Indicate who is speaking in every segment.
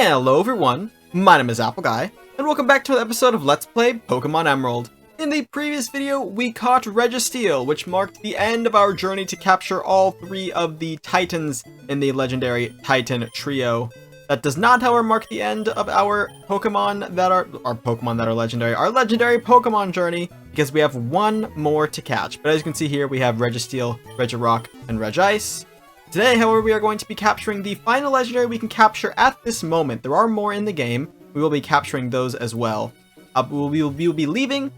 Speaker 1: Hello everyone, my name is Apple Guy, and welcome back to an episode of Let's Play Pokémon Emerald. In the previous video, we caught Registeel, which marked the end of our journey to capture all three of the Titans in the legendary Titan trio. That does not, however, mark the end of our Pokemon that are legendary, our legendary Pokemon journey, because we have one more to catch. But as you can see here, we have Registeel, Regirock, and Regice. Today, however, we are going to be capturing the final legendary we can capture at this moment. There are more in the game. We will be capturing those as well. We will be leaving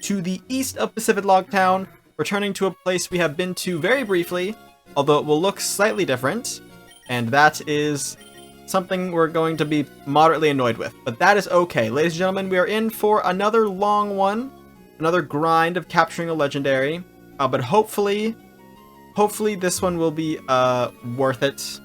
Speaker 1: to the east of Pacific Log Town, returning to a place we have been to very briefly, although it will look slightly different, and that is something we're going to be moderately annoyed with. But that is okay. Ladies and gentlemen, we are in for another long one, another grind of capturing a legendary, but hopefully this one will be worth it,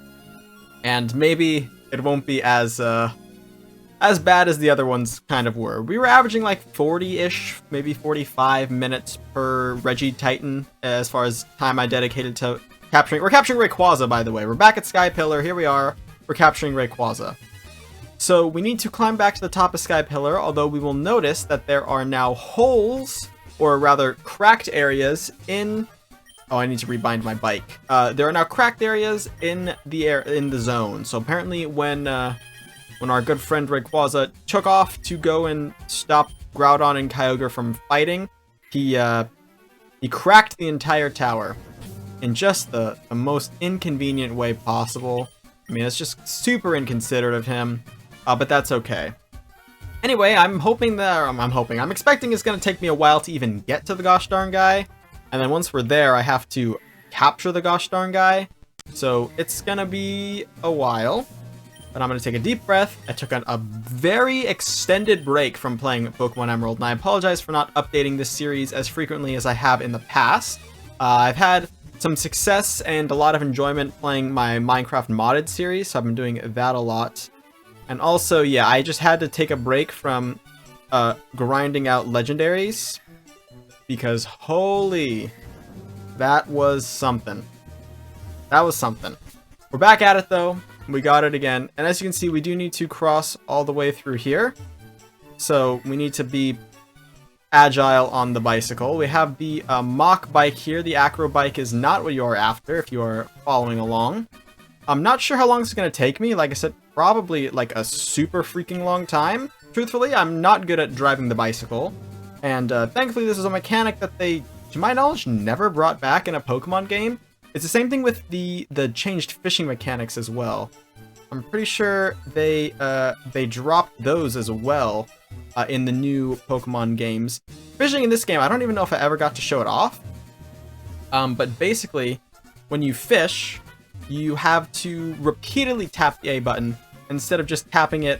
Speaker 1: and maybe it won't be as bad as the other ones kind of were. We were averaging like 40-ish, maybe 45 minutes per Regititan as far as time I dedicated to capturing. We're capturing Rayquaza, by the way. We're back at Sky Pillar. Here we are. We're capturing Rayquaza. So we need to climb back to the top of Sky Pillar, although we will notice that there are now holes, or rather cracked areas in... Oh, I need to rebind my bike. There are now cracked areas in the zone. So apparently when our good friend Rayquaza took off to go and stop Groudon and Kyogre from fighting, he cracked the entire tower in just the most inconvenient way possible. I mean, it's just super inconsiderate of him, but that's okay. Anyway, I'm expecting it's going to take me a while to even get to the gosh darn guy. And then once we're there, I have to capture the gosh darn guy. So it's gonna be a while. But I'm gonna take a deep breath. I took a very extended break from playing Pokemon Emerald, and I apologize for not updating this series as frequently as I have in the past. I've had some success and a lot of enjoyment playing my Minecraft modded series, so I've been doing that a lot. And also, yeah, I just had to take a break from grinding out legendaries. Because holy, that was something. That was something. We're back at it though. We got it again. And as you can see, we do need to cross all the way through here. So we need to be agile on the bicycle. We have the mock bike here. The acro bike is not what you are after if you are following along. I'm not sure how long it's going to take me. Like I said, probably like a super freaking long time. Truthfully, I'm not good at driving the bicycle. And thankfully, this is a mechanic that they, to my knowledge, never brought back in a Pokemon game. It's the same thing with the changed fishing mechanics as well. I'm pretty sure they dropped those as well in the new Pokemon games. Fishing in this game, I don't even know if I ever got to show it off. But basically, when you fish, you have to repeatedly tap the A button instead of just tapping it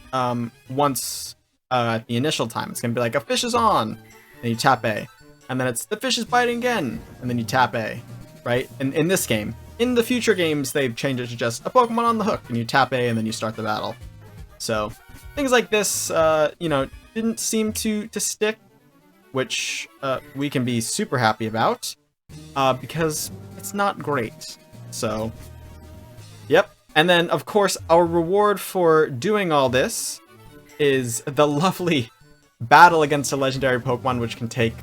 Speaker 1: once at the initial time. It's going to be like, a fish is on. And you tap A, and then it's the fish is biting again, and then you tap A, right? In this game. In the future games, they've changed it to just a Pokemon on the hook, and you tap A, and then you start the battle. So things like this, you know, didn't seem to stick, which we can be super happy about, because it's not great. So, yep. And then, of course, our reward for doing all this is the lovely battle against a legendary Pokemon, which can take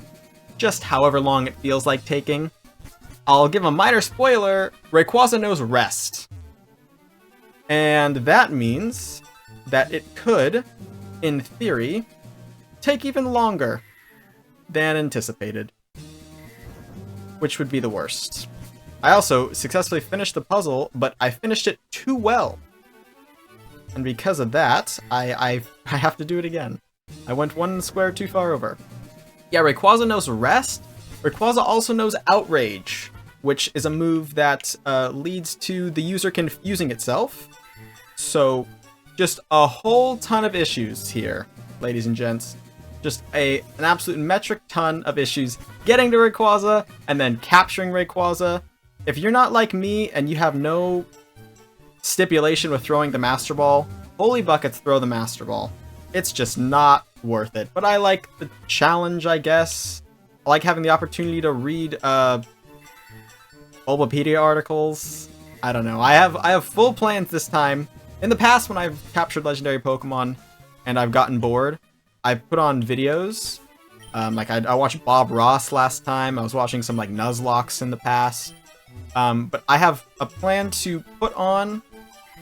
Speaker 1: just however long it feels like taking. I'll give a minor spoiler, Rayquaza knows rest. And that means that it could, in theory, take even longer than anticipated. Which would be the worst. I also successfully finished the puzzle, but I finished it too well. And because of that, I have to do it again. I went one square too far over. Yeah, Rayquaza knows rest. Rayquaza also knows outrage, which is a move that leads to the user confusing itself. So, just a whole ton of issues here, ladies and gents. Just an absolute metric ton of issues getting to Rayquaza and then capturing Rayquaza. If you're not like me and you have no stipulation with throwing the Master Ball, holy buckets, throw the Master Ball. It's just not worth it. But I like the challenge, I guess. I like having the opportunity to read Bulbapedia articles. I don't know. I have full plans this time In the past, when I've captured legendary Pokemon and I've gotten bored, I've put on videos. Like I watched Bob Ross last time. I was watching some like Nuzlocke in the past. But I have a plan to put on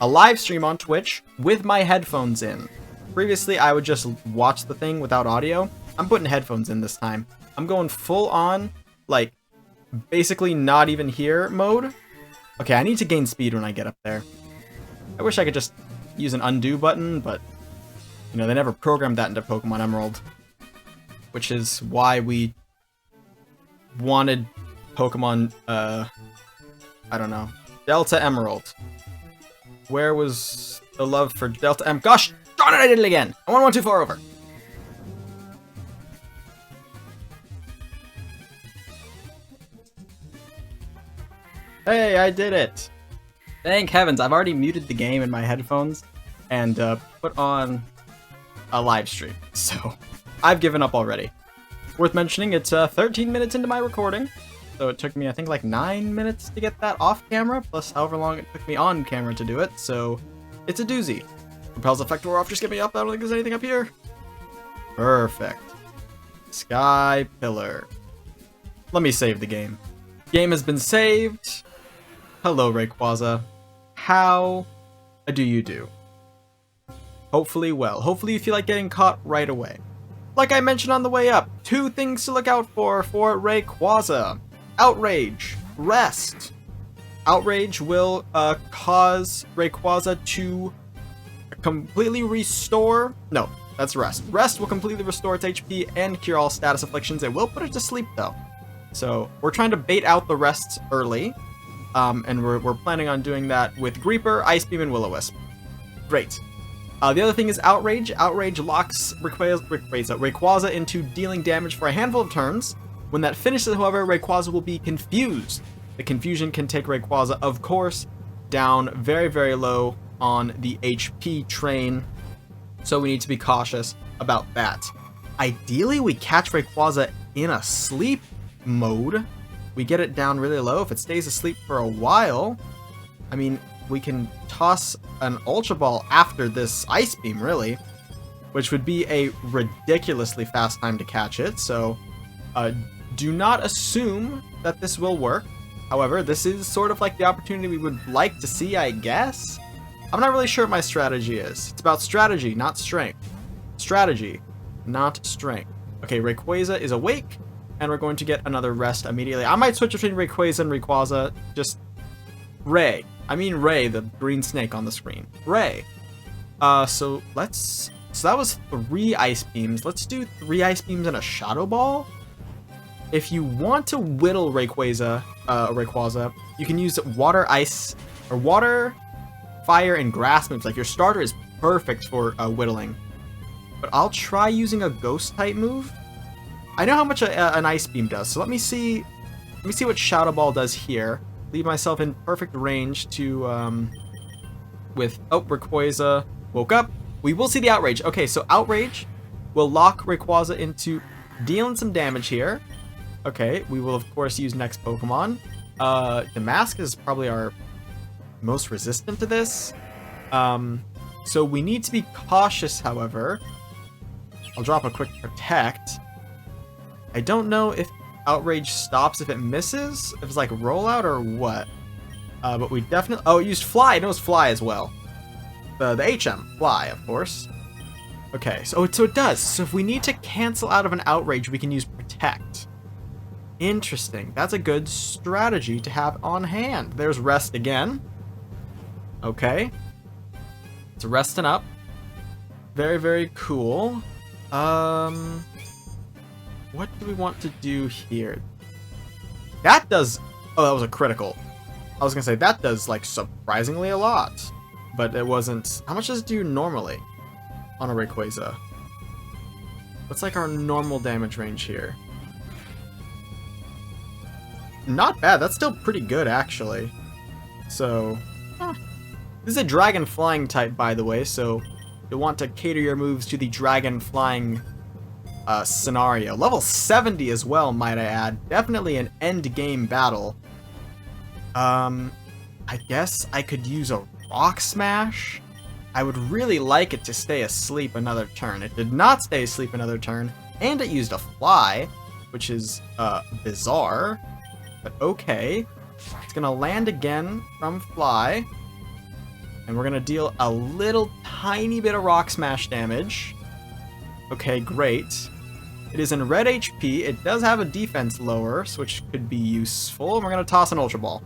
Speaker 1: a live stream on Twitch with my headphones in. Previously, I would just watch the thing without audio. I'm putting headphones in this time. I'm going full on, like, basically not even here mode. Okay, I need to gain speed when I get up there. I wish I could just use an undo button, but, you know, they never programmed that into Pokemon Emerald. Which is why we wanted Pokemon, I don't know, Delta Emerald. Where was the love for Delta M? Gosh darn it, I did it again! I went one too far over. Hey, I did it! Thank heavens, I've already muted the game in my headphones and put on a live stream, so I've given up already. Worth mentioning, it's 13 minutes into my recording, so it took me, I think, like 9 minutes to get that off camera, plus however long it took me on camera to do it, so it's a doozy. Repels effect wore off, just get me up, I don't think there's anything up here. Perfect. Sky Pillar. Let me save the game. Game has been saved. Hello, Rayquaza. How do you do? Hopefully well. Hopefully you feel like getting caught right away. Like I mentioned on the way up, 2 things to look out for Rayquaza. Outrage. Rest. Outrage will cause Rayquaza to completely restore... No, that's Rest. Rest will completely restore its HP and cure all status afflictions. It will put it to sleep, though. So we're trying to bait out the rests early. And we're planning on doing that with Greeper, Ice Beam, and Will-O-Wisp. Great. The other thing is Outrage. Outrage locks Rayquaza into dealing damage for a handful of turns. When that finishes, however, Rayquaza will be confused. The confusion can take Rayquaza, of course, down very, very low on the HP train. So we need to be cautious about that. Ideally, we catch Rayquaza in a sleep mode. We get it down really low. If it stays asleep for a while, I mean, we can toss an Ultra Ball after this Ice Beam, really, which would be a ridiculously fast time to catch it, so do not assume that this will work. However, this is sort of like the opportunity we would like to see, I guess. I'm not really sure what my strategy is. It's about strategy, not strength. Strategy, not strength. Okay, Rayquaza is awake, and we're going to get another rest immediately. I might switch between Rayquaza and Rayquaza. Just Ray. I mean Ray, the green snake on the screen. Ray. So that was 3 Ice Beams. Let's do 3 Ice Beams and a Shadow Ball. If you want to whittle Rayquaza, you can use Water, Ice, or Water, Fire, and Grass moves. Like, your starter is perfect for whittling. But I'll try using a Ghost type move. I know how much an Ice Beam does, so let me see what Shadow Ball does here. Leave myself in perfect range to, with, oh, Rayquaza woke up. We will see the Outrage. Okay, so Outrage will lock Rayquaza into dealing some damage here. Okay, we will, of course, use next Pokemon. Damask is probably our most resistant to this. So we need to be cautious, however. I'll drop a quick Protect. I don't know if Outrage stops if it misses, if it's like rollout or what. But we definitely... Oh, it used Fly. It knows Fly as well. The HM. Fly, of course. Okay, so it does. So if we need to cancel out of an Outrage, we can use Protect. Interesting. That's a good strategy to have on hand. There's Rest again. Okay. It's resting up. Very, very cool. What do we want to do here? That does... Oh, that was a critical. I was gonna say, that does, like, surprisingly a lot. But it wasn't... How much does it do normally on a Rayquaza? What's, like, our normal damage range here? Not bad. That's still pretty good, actually. So... Huh. This is a Dragon Flying type, by the way, so you'll want to cater your moves to the Dragon Flying scenario. Level 70 as well, might I add. Definitely an end-game battle. I guess I could use a Rock Smash I would really like it to stay asleep another turn. It did not stay asleep another turn, and it used a fly, which is bizarre, but okay. It's gonna land again from fly, and we're gonna deal a little tiny bit of rock smash damage. Okay, great. It is in red HP. It does have a defense lower, which could be useful, and we're gonna toss an Ultra Ball.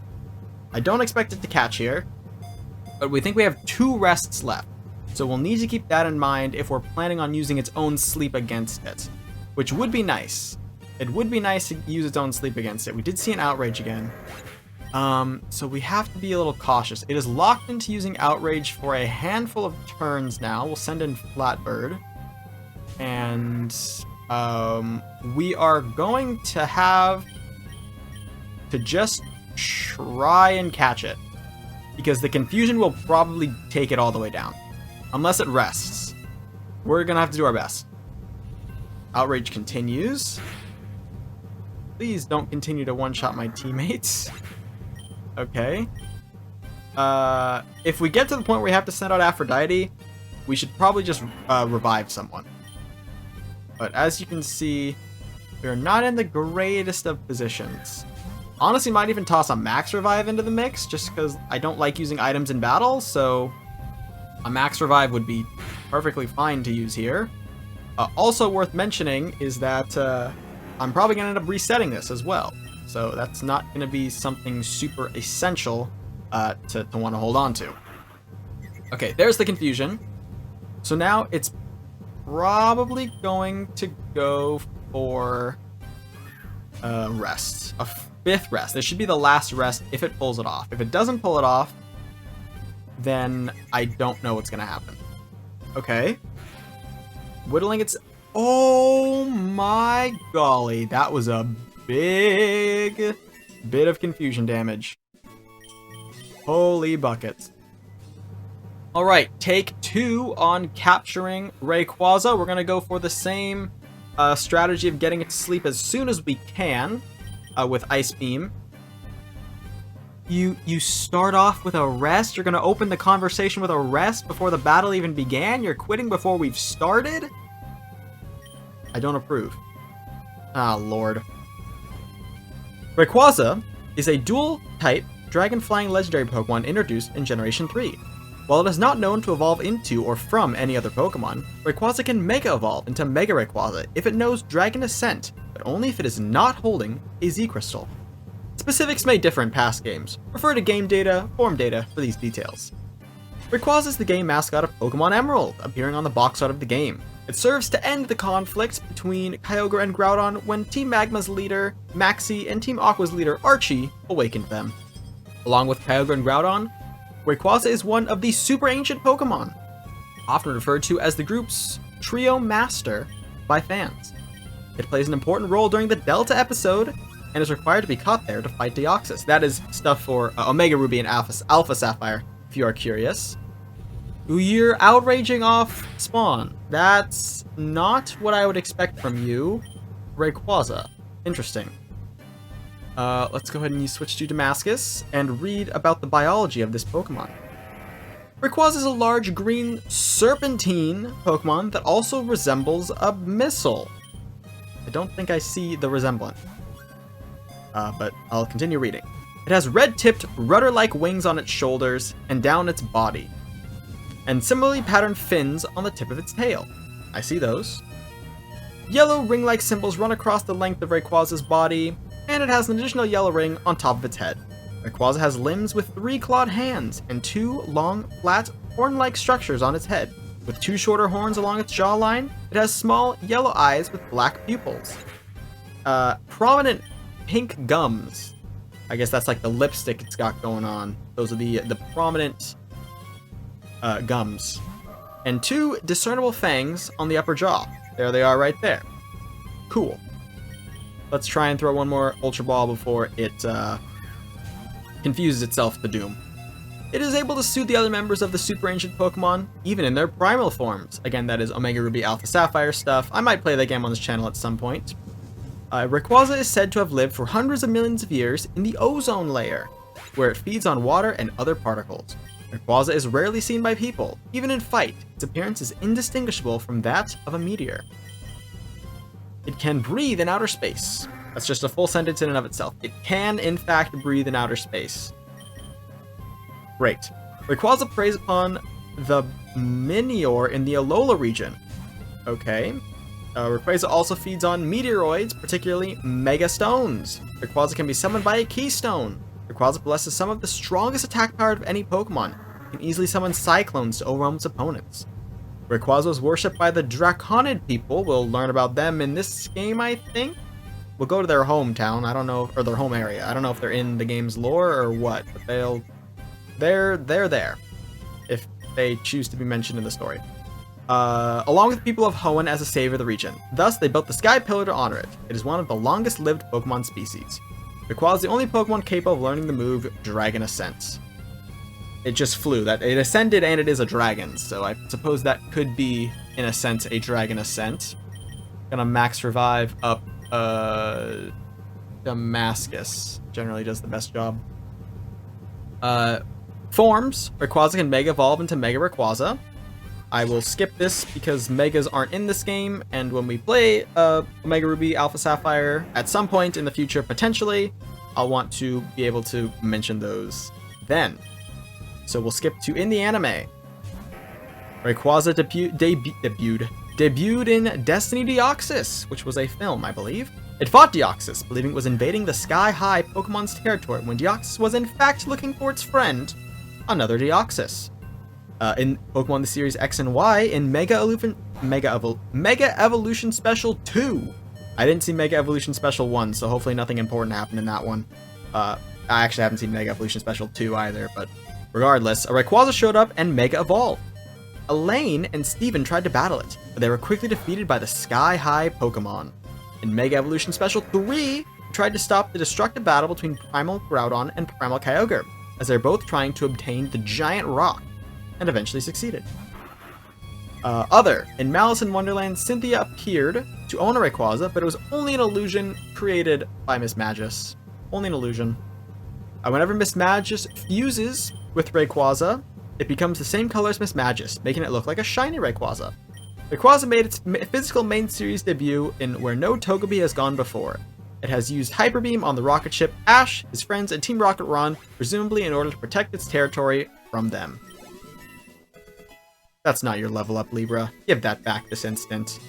Speaker 1: I don't expect it to catch here, but we think we have 2 rests left, so we'll need to keep that in mind if we're planning on using its own sleep against it, which would be nice. It would be nice to use its own sleep against it. We did see an Outrage again, so we have to be a little cautious. It is locked into using Outrage for a handful of turns now. We'll send in Flatbird, and we are going to have to just try and catch it, because the confusion will probably take it all the way down, unless it rests. We're gonna have to do our best. Outrage continues. Please don't continue to one-shot my teammates. Okay. If we get to the point where we have to send out Aphrodite, we should probably just revive someone. But as you can see, we're not in the greatest of positions. Honestly, might even toss a max revive into the mix, just because I don't like using items in battle, so a max revive would be perfectly fine to use here. Also worth mentioning is that I'm probably going to end up resetting this as well, so that's not going to be something super essential to want to hold on to. Okay, there's the confusion. So now it's probably going to go for rest. A 5th rest. This should be the last rest if it pulls it off. If it doesn't pull it off, then I don't know what's going to happen. Okay. Whittling its... Oh my golly. That was a big bit of confusion damage. Holy buckets. Alright, take 2 on capturing Rayquaza. We're going to go for the same strategy of getting it to sleep as soon as we can with Ice Beam. You start off with a rest? You're going to open the conversation with a rest before the battle even began? You're quitting before we've started? I don't approve. Ah, Lord. Rayquaza is a dual-type dragon-flying legendary Pokemon introduced in Generation 3. While it is not known to evolve into or from any other Pokemon, Rayquaza can Mega Evolve into Mega Rayquaza if it knows Dragon Ascent, but only if it is not holding a Z-Crystal. Specifics may differ in past games. Refer to game data, form data for these details. Rayquaza is the game mascot of Pokémon Emerald, appearing on the box art of the game. It serves to end the conflict between Kyogre and Groudon when Team Magma's leader, Maxie, and Team Aqua's leader, Archie, awakened them. Along with Kyogre and Groudon, Rayquaza is one of the super ancient Pokemon, often referred to as the group's Trio Master by fans. It plays an important role during the Delta episode, and is required to be caught there to fight Deoxys. That is stuff for Omega Ruby and Alpha Sapphire, if you are curious. You're outraging off spawn. That's not what I would expect from you, Rayquaza. Interesting. Let's go ahead and switch to Damascus and read about the biology of this Pokemon. Rayquaza is a large green serpentine Pokemon that also resembles a missile. I don't think I see the resemblance. But I'll continue reading. It has red-tipped, rudder-like wings on its shoulders and down its body, and similarly patterned fins on the tip of its tail. I see those. Yellow ring-like symbols run across the length of Rayquaza's body, and it has an additional yellow ring on top of its head. Rayquaza has limbs with 3 clawed hands and 2 long, flat, horn-like structures on its head. With 2 shorter horns along its jawline, it has small, yellow eyes with black pupils. Prominent pink gums. I guess that's like the lipstick it's got going on. Those are the prominent gums. And 2 discernible fangs on the upper jaw. There they are right there. Cool. Let's try and throw one more Ultra Ball before it confuses itself to doom. It is able to soothe the other members of the super ancient Pokemon, even in their primal forms. Again, that is Omega Ruby Alpha Sapphire stuff. I might play that game on this channel at some point. Rayquaza is said to have lived for hundreds of millions of years in the ozone layer, where it feeds on water and other particles. Rayquaza is rarely seen by people. Even in fight, its appearance is indistinguishable from that of a meteor. It can breathe in outer space. That's just a full sentence in and of itself. It can, in fact, breathe in outer space. Great. Rayquaza preys upon the Minior in the Alola region. Okay. Rayquaza also feeds on meteoroids, particularly Mega Stones. Rayquaza can be summoned by a Keystone. Rayquaza possesses some of the strongest attack power of any Pokemon. It can easily summon Cyclones to overwhelm its opponents. Rayquaza was worshipped by the Draconid people. We'll learn about them in this game, I think. We'll go to their hometown. I don't know, or their home area. I don't know if they're in the game's lore or what, but they're there if they choose to be mentioned in the story. Along with the people of Hoenn as a savior of the region. Thus, they built the Sky Pillar to honor it. It is one of the longest-lived Pokemon species. Rayquaza is the only Pokemon capable of learning the move Dragon Ascent. It just flew. That it ascended and it is a dragon, so I suppose that could be, in a sense, a Dragon Ascent. Gonna max revive up Damascus. Generally does the best job. Forms. Rayquaza can Mega Evolve into Mega Rayquaza. I will skip this because Megas aren't in this game, and when we play Omega Ruby, Alpha Sapphire, at some point in the future, potentially, I'll want to be able to mention those then. So we'll skip to in the anime. Rayquaza debuted in Destiny Deoxys, which was a film, I believe. It fought Deoxys, believing it was invading the sky-high Pokemon's territory when Deoxys was in fact looking for its friend, another Deoxys. In Pokemon the Series X and Y, in Mega Evolution Special 2. I didn't see Mega Evolution Special 1, so hopefully nothing important happened in that one. I actually haven't seen Mega Evolution Special 2 either, but regardless, a Rayquaza showed up and Mega Evolved. Elaine and Steven tried to battle it, but they were quickly defeated by the sky-high Pokemon. In Mega Evolution Special 3, tried to stop the destructive battle between Primal Groudon and Primal Kyogre, as they're both trying to obtain the giant rock, and eventually succeeded. In Malice in Wonderland, Cynthia appeared to own a Rayquaza, but it was only an illusion created by Miss Magus. Only an illusion. Whenever Miss Magus fuses with Rayquaza, it becomes the same color as Miss Magus, making it look like a shiny Rayquaza. Rayquaza made its physical main series debut in where no Togepi has gone before. It has used Hyper Beam on the rocket ship Ash, his friends, and Team Rocket Ron, presumably in order to protect its territory from them. That's not your level up, Libra. Give that back this instant.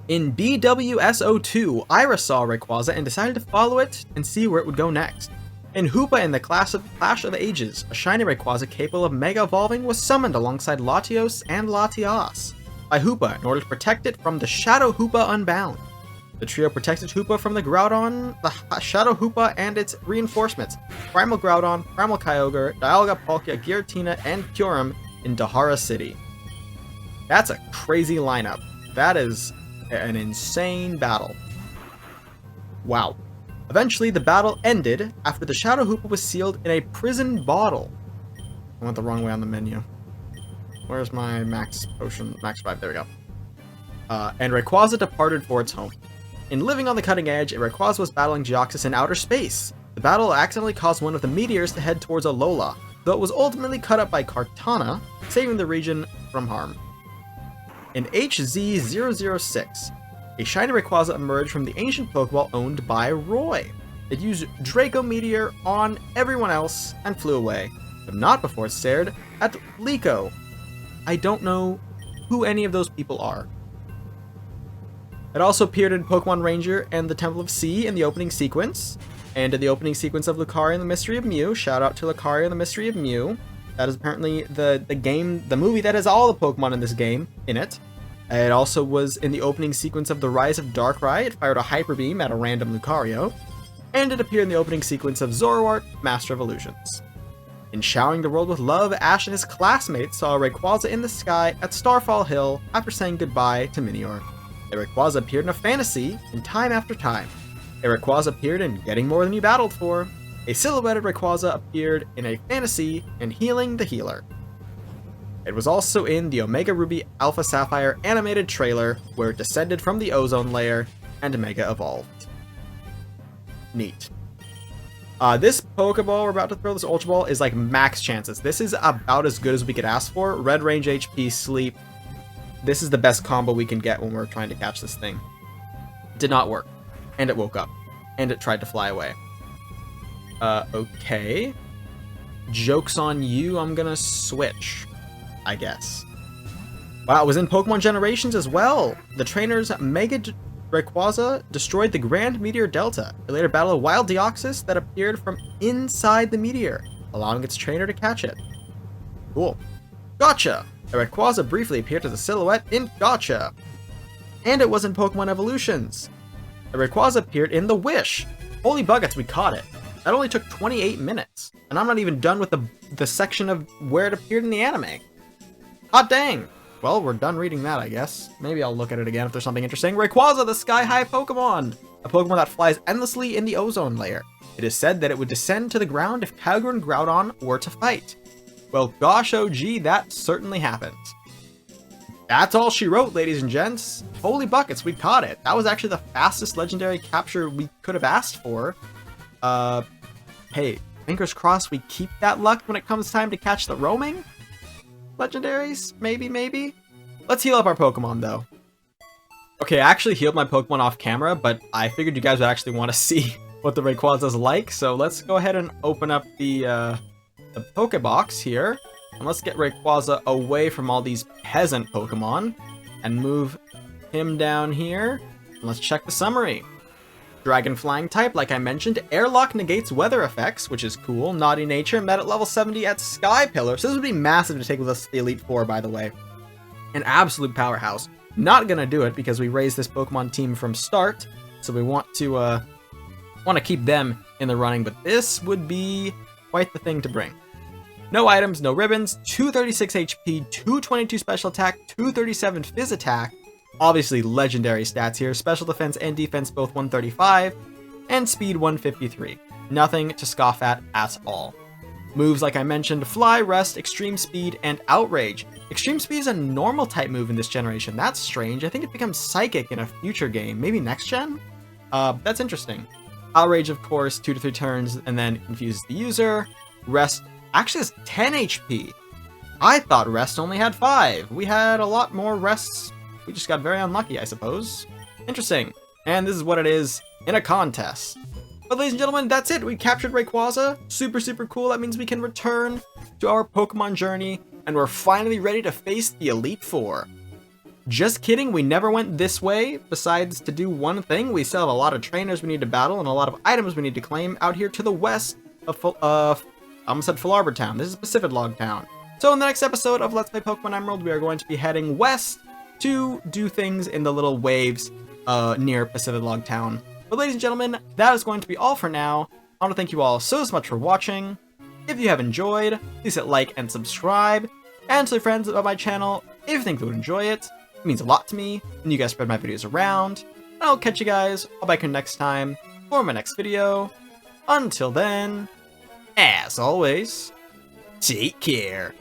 Speaker 1: In BWSO2, Ira saw Rayquaza and decided to follow it and see where it would go next. In Hoopa in the Clash of Ages, a shiny Rayquaza capable of Mega Evolving was summoned alongside Latios and Latias by Hoopa in order to protect it from the Shadow Hoopa Unbound. The trio protected Hoopa from the Groudon, the Shadow Hoopa, and its reinforcements, Primal Groudon, Primal Kyogre, Dialga, Palkia, Giratina, and Kyurem in Dahara City. That's a crazy lineup. That is an insane battle. Wow. Eventually, the battle ended after the Shadow Hoopa was sealed in a prison bottle. I went the wrong way on the menu. Where's my max potion? Max 5, there we go. And Rayquaza departed for its home. In Living on the Cutting Edge, Rayquaza was battling Deoxys in outer space. The battle accidentally caused one of the meteors to head towards Alola, though it was ultimately cut up by Kartana, saving the region from harm. In HZ006, a shiny Rayquaza emerged from the ancient Pokeball owned by Roy. It used Draco Meteor on everyone else and flew away, but not before it stared at Liko. I don't know who any of those people are. It also appeared in Pokemon Ranger and the Temple of Sea in the opening sequence, and in the opening sequence of Lucario and the Mystery of Mew. Shout out to Lucario and the Mystery of Mew. That is apparently the movie that has all the Pokemon in this game in it. It also was in the opening sequence of The Rise of Darkrai. It fired a Hyper Beam at a random Lucario, and it appeared in the opening sequence of Zoroark, Master of Illusions. In Showering the World with Love, Ash and his classmates saw a Rayquaza in the sky at Starfall Hill after saying goodbye to Minior. A Rayquaza appeared in a fantasy in Time After Time. A Rayquaza appeared in Getting More Than You Battled For. A silhouetted Rayquaza appeared in a fantasy in Healing the Healer. It was also in the Omega Ruby Alpha Sapphire animated trailer where it descended from the ozone layer and Mega Evolved. Neat. This Pokeball we're about to throw, this Ultra Ball, is like max chances. This is about as good as we could ask for. Red range HP, sleep. This is the best combo we can get when we're trying to catch this thing. Did not work. And it woke up. And it tried to fly away. Okay. Joke's on you, I'm gonna switch, I guess. Wow, it was in Pokemon Generations as well. The trainer's Mega Rayquaza destroyed the Grand Meteor Delta. It later battled a wild Deoxys that appeared from inside the meteor, allowing its trainer to catch it. Cool. Gotcha! A Rayquaza briefly appeared as a silhouette in Gotcha. And it was in Pokemon Evolutions. A Rayquaza appeared in The Wish. Holy buckets, we caught it. That only took 28 minutes. And I'm not even done with the section of where it appeared in the anime. Hot dang! Well, we're done reading that, I guess. Maybe I'll look at it again if there's something interesting. Rayquaza, the sky-high Pokemon! A Pokemon that flies endlessly in the ozone layer. It is said that it would descend to the ground if Kyogre and Groudon were to fight. Well, gosh, oh gee, that certainly happened. That's all she wrote, ladies and gents. Holy buckets, we caught it. That was actually the fastest legendary capture we could have asked for. Hey, fingers crossed we keep that luck when it comes time to catch the roaming legendaries? Maybe? Let's heal up our Pokemon, though. Okay, I actually healed my Pokemon off camera, but I figured you guys would actually want to see what the Rayquaza's like, so let's go ahead and open up the Pokebox here, and let's get Rayquaza away from all these peasant Pokemon, and move him down here, and let's check the summary. Dragon Flying type, like I mentioned. Airlock negates weather effects, which is cool. Naughty Nature, met at level 70 at Sky Pillar. So this would be massive to take with us to the Elite Four, by the way. An absolute powerhouse. Not gonna do it because we raised this Pokemon team from start, so we want to keep them in the running. But this would be quite the thing to bring. No items, no ribbons. 236 HP, 222 special attack, 237 Fizz attack. Obviously, legendary stats here. Special defense and defense both 135, and speed 153. Nothing to scoff at all. Moves, like I mentioned, Fly, Rest, Extreme Speed, and Outrage. Extreme Speed is a normal type move in this generation. That's strange. I think it becomes Psychic in a future game. Maybe next gen? That's interesting. Outrage, of course, 2 to 3 turns, and then confuses the user. Rest actually has 10 HP. I thought Rest only had 5. We had a lot more Rests. We just got very unlucky, I suppose. Interesting. And this is what it is in a contest. But ladies and gentlemen, that's it. We captured Rayquaza. Super cool. That means we can return to our Pokemon journey, and we're finally ready to face the Elite Four. Just kidding, we never went this way. Besides to do one thing, we still have a lot of trainers we need to battle and a lot of items we need to claim out here to the west of I almost said Philarbor Town. This is Pacific Log Town. So in the next episode of Let's Play Pokemon Emerald, we are going to be heading west to do things in the little waves near Pacific Log Town. But ladies and gentlemen, that is going to be all for now. I want to thank you all so much for watching. If you have enjoyed, please hit like and subscribe. And tell your friends about my channel if you think they would enjoy it. It means a lot to me, and you guys spread my videos around. And I'll catch you guys all back here next time for my next video. Until then, as always, take care.